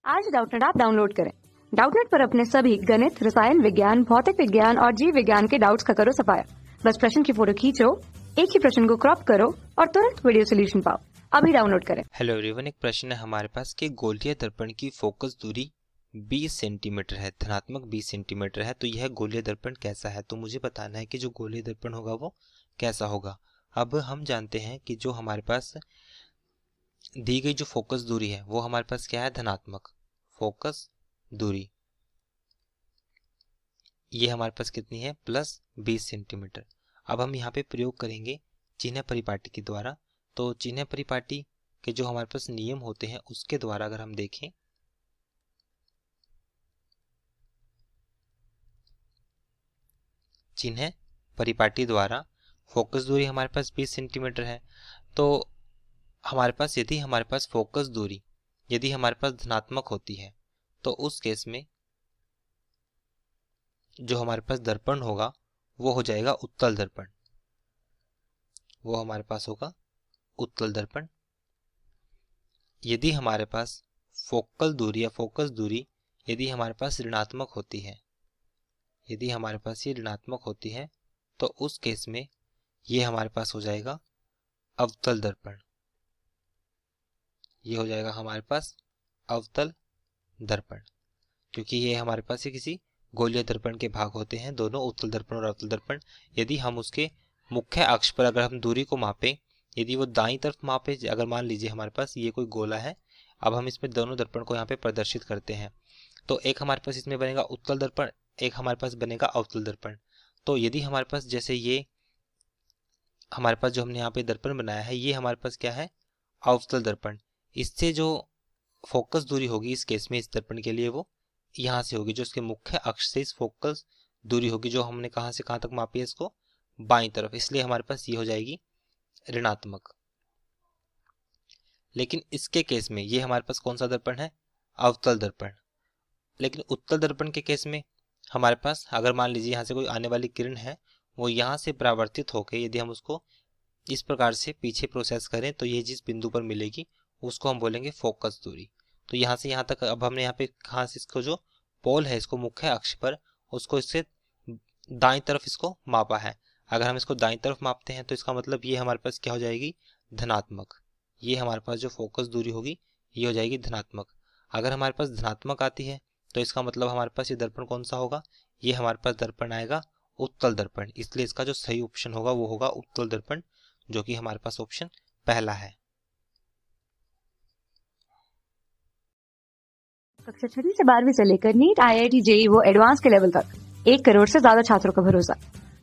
आज Doubtnut app download करें। Doubtnut पर अपने सभी गणित, रसायन विज्ञान, भौतिक विज्ञान और जीव विज्ञान के डाउट्स का करो सफाया। बस प्रश्न की फोटो खींचो, एक ही प्रश्न को क्रॉप करो और तुरंत वीडियो सोल्यूशन पाओ। अभी डाउनलोड करें। हेलो एवरीवन, एक प्रश्न है हमारे पास कि गोलीय दर्पण की फोकस दूरी 20 सेंटीमीटर है, धनात्मक 20 सेंटीमीटर है, तो यह गोलीय दर्पण कैसा है। तो मुझे बताना है कि जो गोलीय दर्पण होगा वो कैसा होगा। अब हम जानते हैं कि जो हमारे पास दी गई जो फोकस दूरी है वो हमारे पास क्या है, धनात्मक फोकस दूरी। ये हमारे पास कितनी है, प्लस 20 सेंटीमीटर। अब हम यहाँ पे प्रयोग करेंगे चिन्ह परिपाटी के द्वारा। तो चिन्ह परिपाटी के जो हमारे पास नियम होते हैं उसके द्वारा अगर हम देखें, चिन्ह परिपाटी द्वारा फोकस दूरी हमारे पास 20 सेंटीमीटर है। तो हमारे पास यदि हमारे पास फोकस दूरी यदि हमारे पास धनात्मक होती है तो उस केस में जो हमारे पास दर्पण होगा वो हो जाएगा उत्तल दर्पण। वो हमारे पास होगा उत्तल दर्पण। यदि हमारे पास फोकल दूरी या फोकस दूरी यदि हमारे पास ऋणात्मक होती है, यदि हमारे पास ये ऋणात्मक होती है तो उस केस में ये हमारे पास हो जाएगा अवतल दर्पण। ये हो जाएगा हमारे पास अवतल दर्पण, क्योंकि ये हमारे पास ये किसी गोलीय दर्पण के भाग होते हैं, दोनों उत्तल दर्पण और अवतल दर्पण। यदि हम उसके मुख्य अक्ष पर अगर हम दूरी को मापें, यदि वो दाईं तरफ मापे, अगर मान लीजिए हमारे पास ये कोई गोला है, अब हम इसमें दोनों दर्पण को यहाँ पे प्रदर्शित करते हैं, तो एक हमारे पास इसमें बनेगा उत्तल दर्पण, एक हमारे पास बनेगा अवतल दर्पण। तो यदि हमारे पास जैसे ये हमारे पास जो हमने यहाँ पे दर्पण बनाया है ये हमारे पास क्या है, अवतल दर्पण। इससे जो फोकस दूरी होगी इस केस में इस दर्पण के लिए वो यहाँ से होगी, जो इसके मुख्य अक्ष से इस फोकस दूरी होगी, जो हमने कहाँ से कहाँ तक मापी है, इसको बाईं तरफ, इसलिए हमारे पास ये हो जाएगी ऋणात्मक। लेकिन इसके केस में ये हमारे पास कौन सा दर्पण है, अवतल दर्पण। लेकिन उत्तल दर्पण के केस में हमारे पास अगर मान लीजिए यहाँ से कोई आने वाली किरण है वो यहाँ से परावर्तित होकर यदि हम उसको इस प्रकार से पीछे प्रोसेस करें तो ये जिस बिंदु पर मिलेगी उसको हम बोलेंगे फोकस दूरी। तो यहाँ से यहाँ तक अब हमने यहाँ पे कहाँ से इसको जो पोल है इसको मुख्य अक्ष पर उसको इससे दाईं तरफ इसको मापा है। अगर हम इसको दाईं तरफ मापते हैं तो इसका मतलब ये हमारे पास क्या हो जाएगी, धनात्मक। ये हमारे पास जो फोकस दूरी होगी ये हो जाएगी धनात्मक। अगर हमारे पास धनात्मक आती है तो इसका मतलब हमारे पास ये दर्पण कौन सा होगा, ये हमारे पास दर्पण आएगा उत्तल दर्पण। इसलिए इसका जो सही ऑप्शन होगा वो होगा उत्तल दर्पण, जो कि हमारे पास ऑप्शन पहला है। कक्षा 6 से 12वीं से लेकर नीट, IIT, JEE वो एडवांस के लेवल तक 1 करोड़ से ज्यादा छात्रों का भरोसा।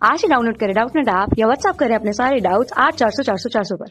आज ही डाउनलोड करें डाउटनेट ऐप या व्हाट्सएप करें अपने सारे डाउट्स 8400 400 400 पर।